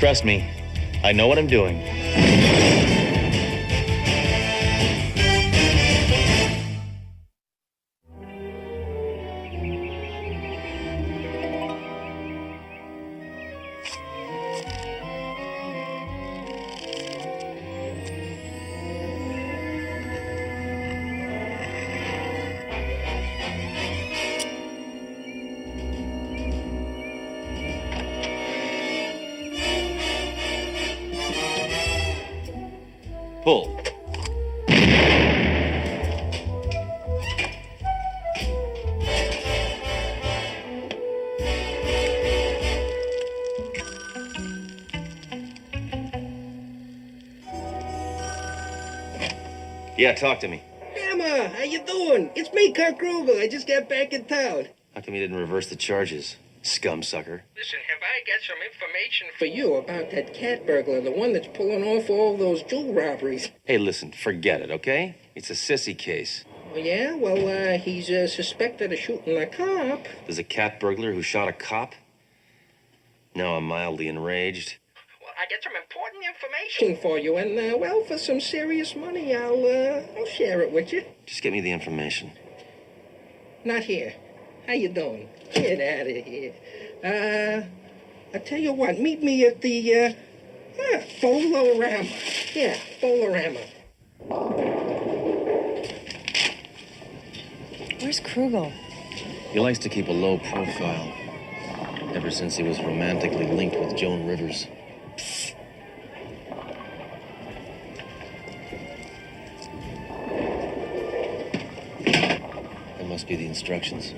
Trust me, I know what I'm doing. Pull. Yeah, talk to me. Hammer, how you doing? It's me, Kurt Kruger. I just got back in town. How come you didn't reverse the charges, scum sucker? Listen, have I got some information for you about that cat burglar, the one that's pulling off all those jewel robberies? Hey, listen, forget it, okay? It's a sissy case. Oh, yeah? Well, he's suspected of shooting a cop. There's a cat burglar who shot a cop? Now I'm mildly enraged. Well, I got some important information for you, and, well, for some serious money, I'll share it with you. Just get me the information. Not here. How you doing? Get out of here. I tell you what, meet me at the, Bolorama. Yeah, Bolorama. Where's Krugel? He likes to keep a low profile. Ever since he was romantically linked with Joan Rivers. That must be the instructions.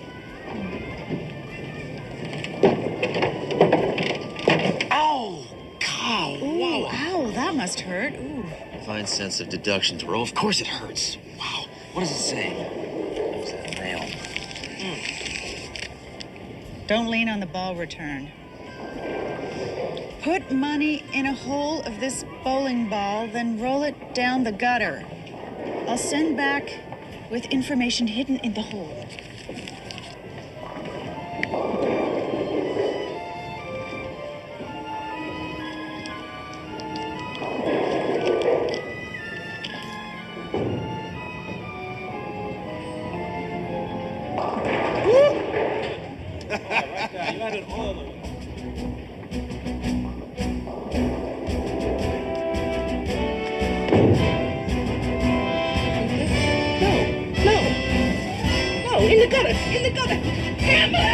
Ow! Cow! Ooh, Wow! ow, that must hurt. Ooh. Fine sense of deduction, Thoreau. Of course it hurts. Wow. What does it say? That was that nail. Don't lean on the ball return. Put money in a hole of this bowling ball, then roll it down the gutter. I'll send back with information hidden in the hole. You had it all of it. No, in the gutter! Hammer!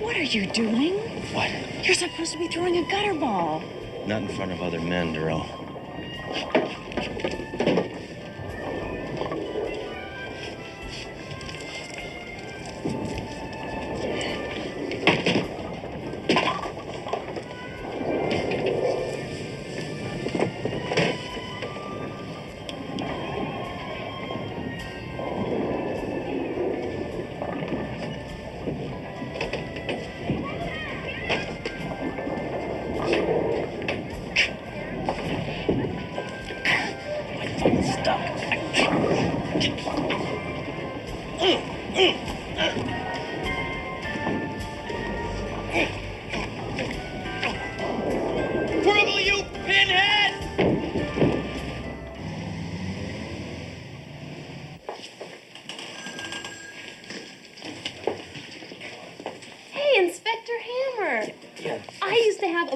What are you doing? What? You're supposed to be throwing a gutter ball. Not in front of other men, Darrell.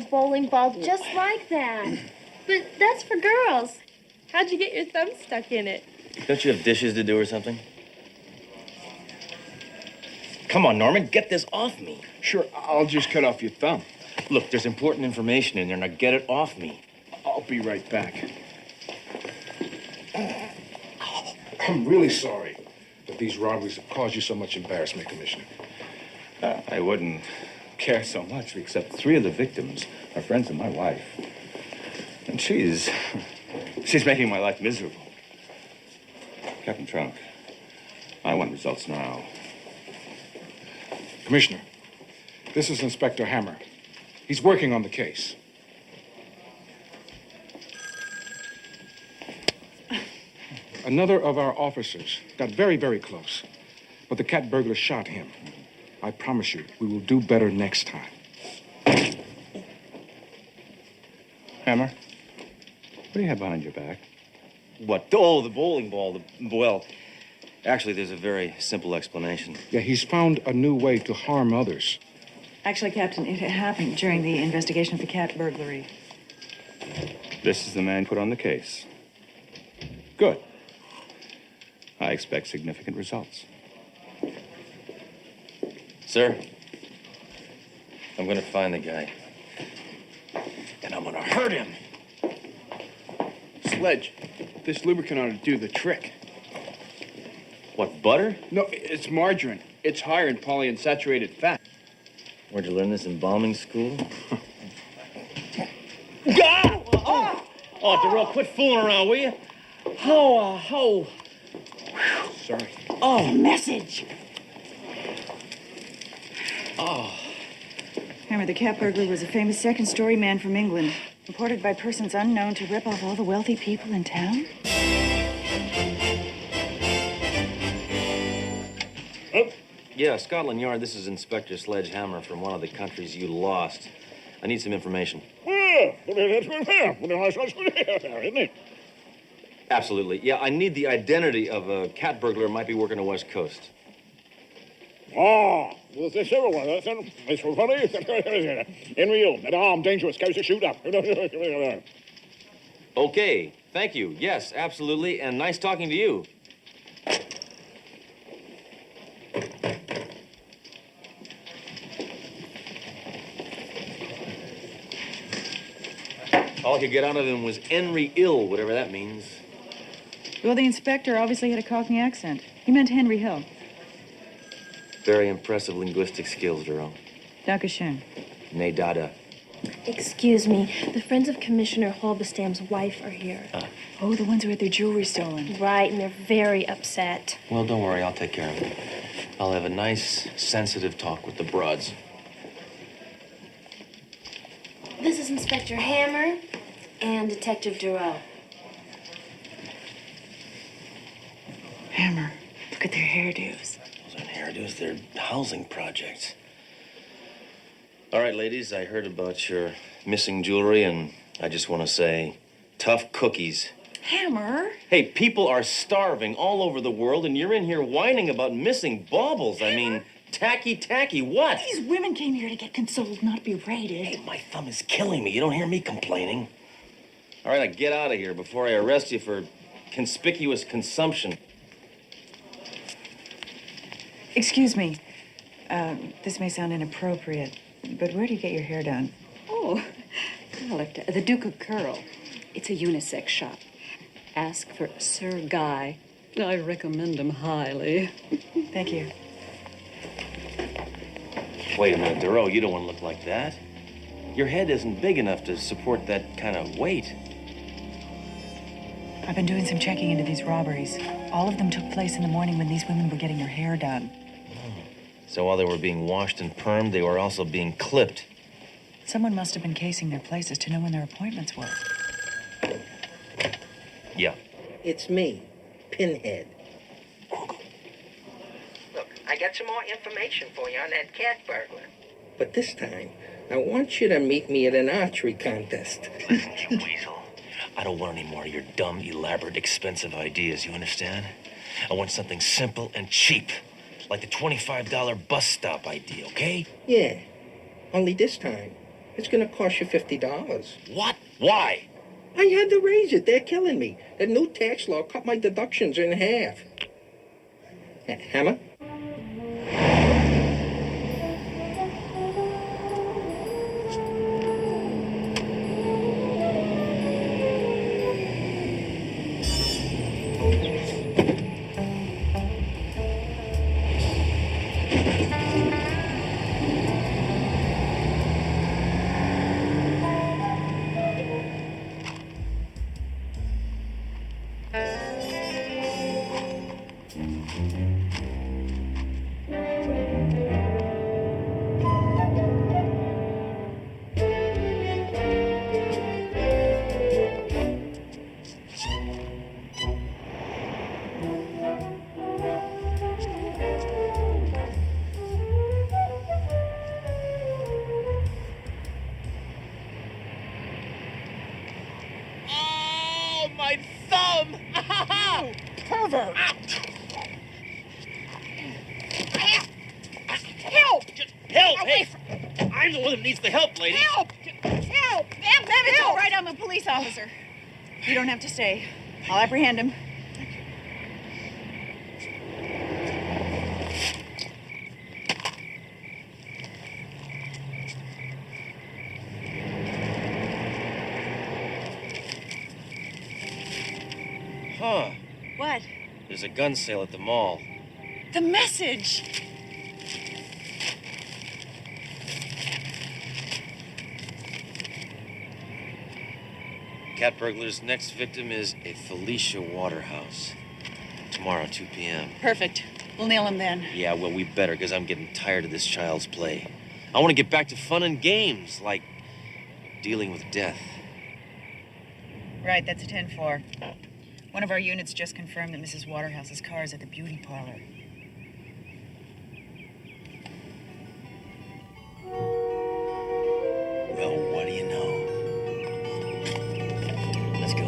Bowling ball just like that. But that's for girls. How'd you get your thumb stuck in it? Don't you have dishes to do or something? Come on, Norman, get this off me. Sure, I'll just cut off your thumb. Look, there's important information in there. Now get it off me. I'll be right back. I'm really sorry that these robberies have caused you so much embarrassment, Commissioner. I wouldn't care so much, except 3 of the victims are friends of my wife. And she's making my life miserable. Captain Trunk, I want results now. Commissioner, this is Inspector Hammer. He's working on the case. Another of our officers got very, very close. but the cat burglar shot him. I promise you, we will do better next time. Hammer, what do you have behind your back? What? Oh, the bowling ball. Well, actually, there's a very simple explanation. Yeah, he's found a new way to harm others. Actually, Captain, it happened during the investigation of the cat burglary. This is the man put on the case. Good. I expect significant results. Sir, I'm going to find the guy. And I'm going to hurt him. Sledge, this lubricant ought to do the trick. What, butter? No, it's margarine. It's higher in polyunsaturated fat. Where'd you learn this, embalming school? Oh, Darrell, quit fooling around, will you? Sorry. Oh, message. Hammer, the cat burglar was a famous second-story man from England, imported by persons unknown to rip off all the wealthy people in town. Yeah, Scotland Yard, this is Inspector Sledgehammer from one of the countries you lost. I need some information. Absolutely. Yeah, I need the identity of a cat burglar who might be working the West Coast. There's everyone. It's funny. In real, an armed, dangerous, goes to shoot up. Okay, thank you. Yes, absolutely, and nice talking to you. All I could get out of him was Henry Ill, whatever that means. Well, the inspector obviously had a Cockney accent. He meant Henry Hill. Very impressive linguistic skills, Darrell. Dankeschön. Nee, dada. Excuse me, the friends of Commissioner Halberstam's wife are here. Oh, the ones who had their jewelry stolen. Right, and they're very upset. Well, don't worry, I'll take care of it. I'll have a nice, sensitive talk with the broads. This is Inspector Hammer and Detective Durrell. Hammer, look at their hairdos. Those aren't hairdos, they're housing projects. All right, ladies, I heard about your missing jewelry, and I just want to say, tough cookies. Hammer? Hey, people are starving all over the world, and you're in here whining about missing baubles. I mean, tacky, what? These women came here to get consoled, not berated. Hey, my thumb is killing me. You don't hear me complaining. All right, now get out of here before I arrest you for conspicuous consumption. Excuse me. This may sound inappropriate, but where do you get your hair done? Oh, well, at the Duke of Curl. It's a unisex shop. Ask for Sir Guy. I recommend him highly. Thank you. Wait a minute, Darrell, you don't want to look like that. Your head isn't big enough to support that kind of weight. I've been doing some checking into these robberies. All of them took place in the morning when these women were getting their hair done. So while they were being washed and permed, they were also being clipped. Someone must have been casing their places to know when their appointments were. Yeah. It's me, Pinhead. Look, I got some more information for you on that cat burglar. But this time, I want you to meet me at an archery contest. Listen, you weasel. I don't want any more of your dumb, elaborate, expensive ideas, you understand? I want something simple and cheap, like the $25 bus stop idea, okay? Yeah, only this time, it's gonna cost you $50. What? Why? I had to raise it. They're killing me. The new tax law cut my deductions in half. Hammer? over! Help! Help! Hey! I'm the one that needs the help, lady. Help! Help! It's all right, I'm a police officer. You don't have to stay. I'll apprehend him. Huh. What? There's a gun sale at the mall. The message! Cat burglar's next victim is a Felicia Waterhouse. Tomorrow, 2 p.m. Perfect. We'll nail him then. Yeah, well, we better, because I'm getting tired of this child's play. I want to get back to fun and games, like dealing with death. Right, that's a 10-4. One of our units just confirmed that Mrs. Waterhouse's car is at the beauty parlor. Well, what do you know? Let's go.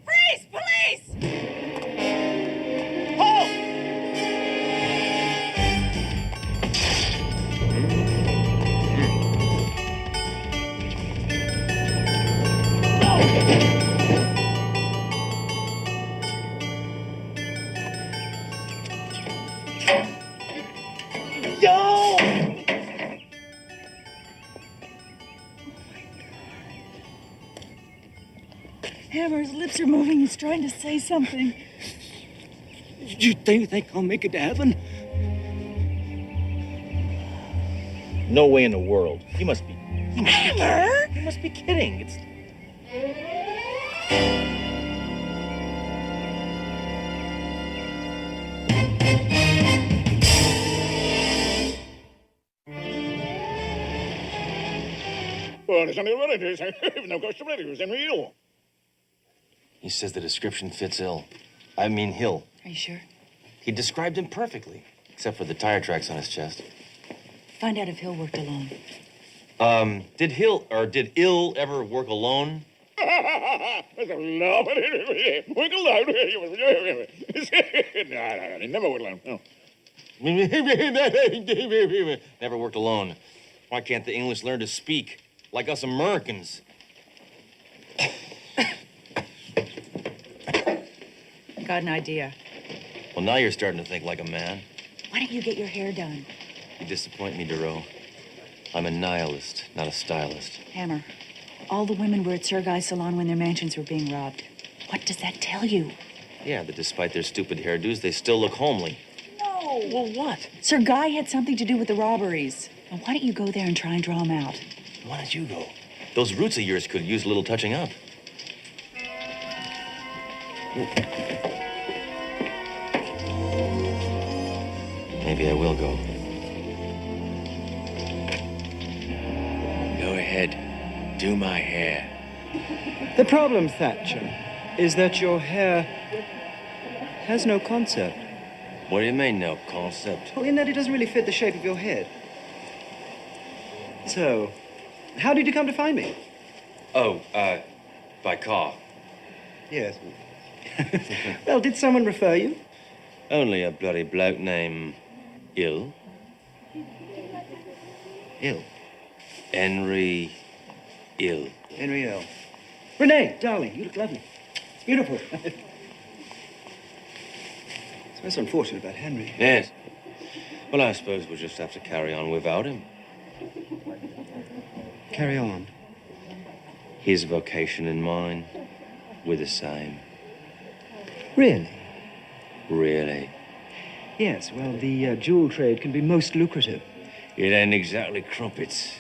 Freeze! Police! Halt! Hammer's lips are moving. He's trying to say something. You think I'll make it to heaven? No way in the world. You must be Hammer? You must be kidding. It's... Well, there's only one it is. No cost of relatives in real. He says the description fits Hill. Are you sure? He described him perfectly, except for the tire tracks on his chest. Find out if Hill worked alone. Did Ill ever work alone? That's a laugh. Work alone. No, he never worked alone. No. Never worked alone. Why can't the English learn to speak like us Americans? Got an idea. Well, now you're starting to think like a man. Why don't you get your hair done? You disappoint me, Duro. I'm a nihilist, not a stylist. Hammer, all the women were at Sir Guy's salon when their mansions were being robbed. What does that tell you? Yeah, that despite their stupid hairdos, they still look homely. No. Well, what? Sir Guy had something to do with the robberies. Now, why don't you go there and try and draw him out? Why don't you go? Those roots of yours could use a little touching up. Maybe I will go. Go ahead. Do my hair. The problem, Thatcher, is that your hair has no concept. What do you mean, no concept? Well, in that it doesn't really fit the shape of your head. So, how did you come to find me? Oh, by car. Yes. Well, did someone refer you? Only a bloody bloke named Ill. Ill. Henry Ill. Henry Ill. Renee, darling, you look lovely. Beautiful. So it's unfortunate about Henry. Yes. Well, I suppose we'll just have to carry on without him. Carry on. His vocation and mine, we're the same. Really? Really. Yes, well, the jewel trade can be most lucrative. It ain't exactly crumpets.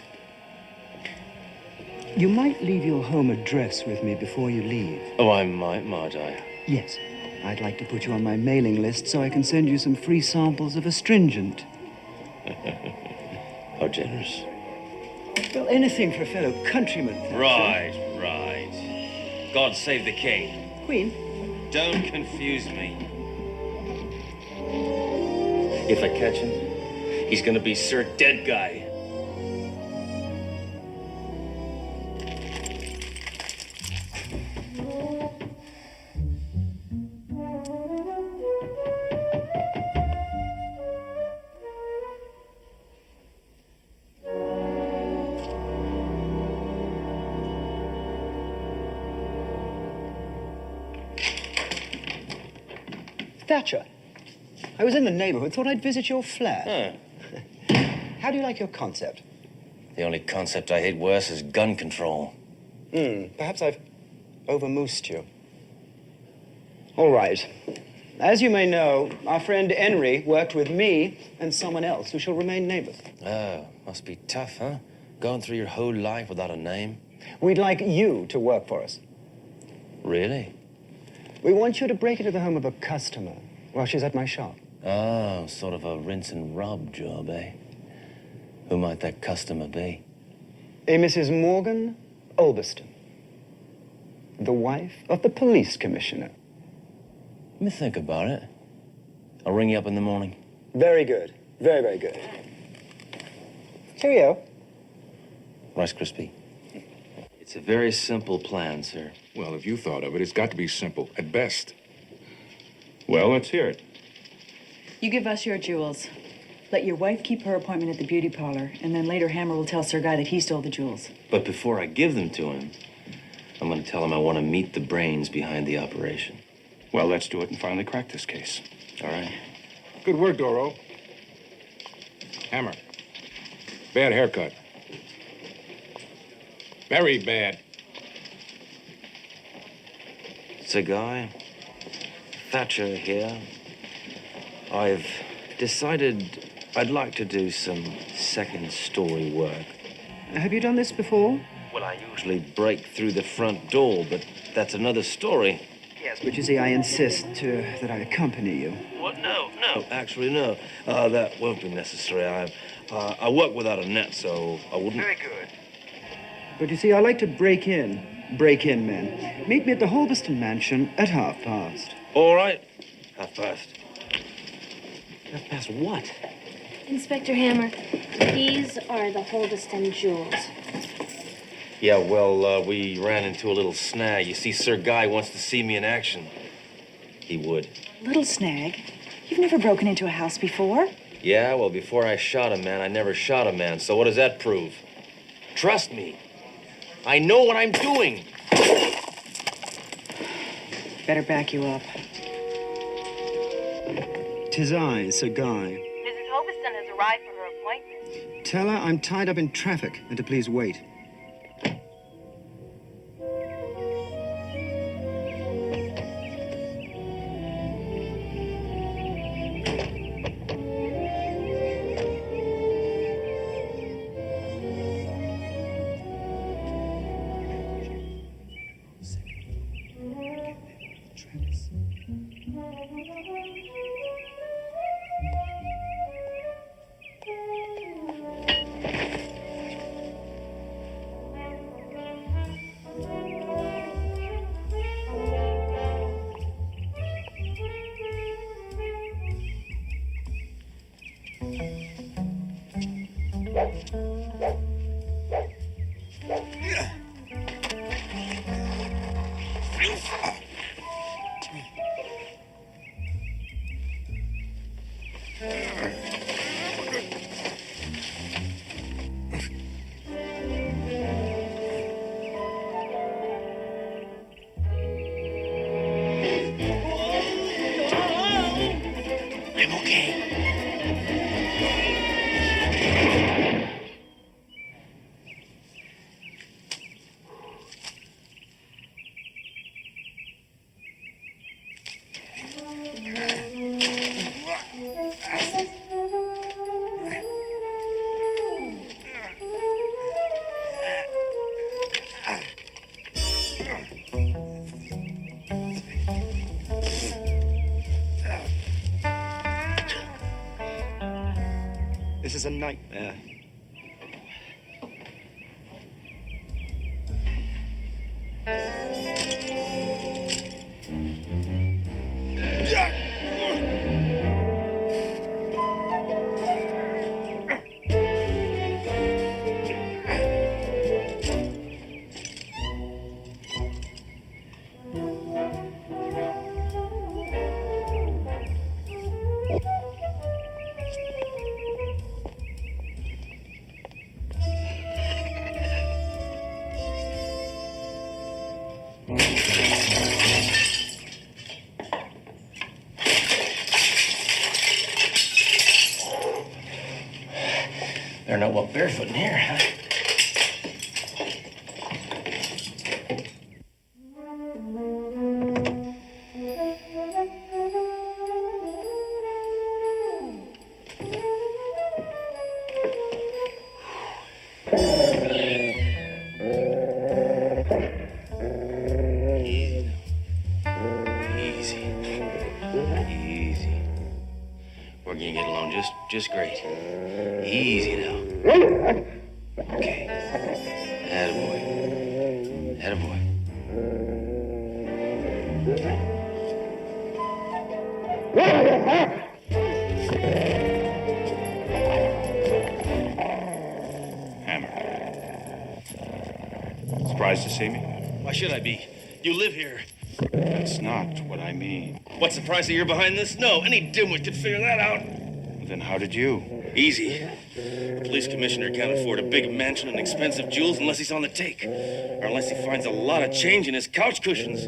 You might leave your home address with me before you leave. Oh, I might I? Yes. I'd like to put you on my mailing list so I can send you some free samples of astringent. How generous. Well, anything for a fellow countryman. Thatcher. Right. God save the king. Queen? Don't confuse me. If I catch him, he's gonna be Sir Dead Guy. Thatcher, I was in the neighborhood, thought I'd visit your flat. Huh. How do you like your concept? The only concept I hate worse is gun control. Perhaps I've overmoosed you. All right. As you may know, our friend Henry worked with me and someone else who shall remain nameless. Oh, must be tough, huh? Going through your whole life without a name. We'd like you to work for us. Really? We want you to break into the home of a customer while she's at my shop. Oh, sort of a rinse and rob job, eh? Who might that customer be? A Mrs. Morgan Ulverston, the wife of the police commissioner. Let me think about it. I'll ring you up in the morning. Very good. Very, very good. Cheerio. Rice Krispie. It's a very simple plan, sir. Well, if you thought of it, it's got to be simple at best. Well, let's hear it. You give us your jewels. Let your wife keep her appointment at the beauty parlor, and then later Hammer will tell Sir Guy that he stole the jewels. But before I give them to him, I'm going to tell him I want to meet the brains behind the operation. Well, let's do it and finally crack this case. All right? Good work, Doro. Hammer. Bad haircut. Very bad. Sir Guy, Thatcher here. I've decided I'd like to do some second story work. Have you done this before? Well, I usually break through the front door, but that's another story. Yes, but you see, I insist that I accompany you. What? No, actually, no. That won't be necessary. I work without a net, so I wouldn't... Very good. But you see, I like to break in men. Meet me at the Holberston mansion at past. All right. past. past what? Inspector Hammer, these are the Holberston jewels. Yeah, well, we ran into a little snag. You see, Sir Guy wants to see me in action. He would. Little snag? You've never broken into a house before? Yeah, well, before I shot a man, I never shot a man. So what does that prove? Trust me. I know what I'm doing. Better back you up. 'Tis I, Sir Guy. Mrs. Holberston has arrived for her appointment. Tell her I'm tied up in traffic and to please wait. I'm okay. This is a nightmare. They're not walk barefoot in here, huh? Easy. We're gonna get along just great. Easy now. Okay. Attaboy. Attaboy. Hammer. Surprised to see me? Why should I be? You live here. That's not what I mean. What's the price that you're behind this? No, any dimwit could figure that out. Then how did you? Easy. The police commissioner can't afford a big mansion and expensive jewels unless he's on the take. Or unless he finds a lot of change in his couch cushions.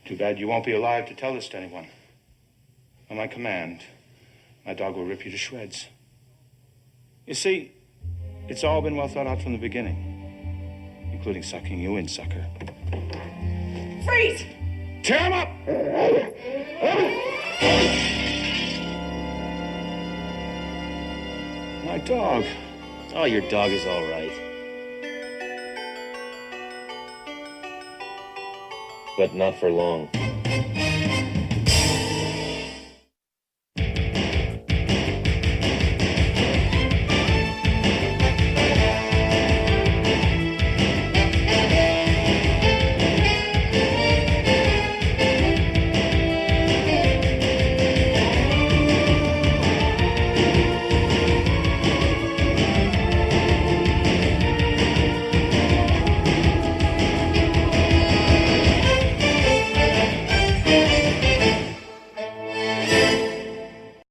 Too bad you won't be alive to tell this to anyone. On my command, my dog will rip you to shreds. You see, it's all been well thought out from the beginning, including sucking you in, sucker. Freeze! Tear him up! My dog. Oh, your dog is all right. But not for long.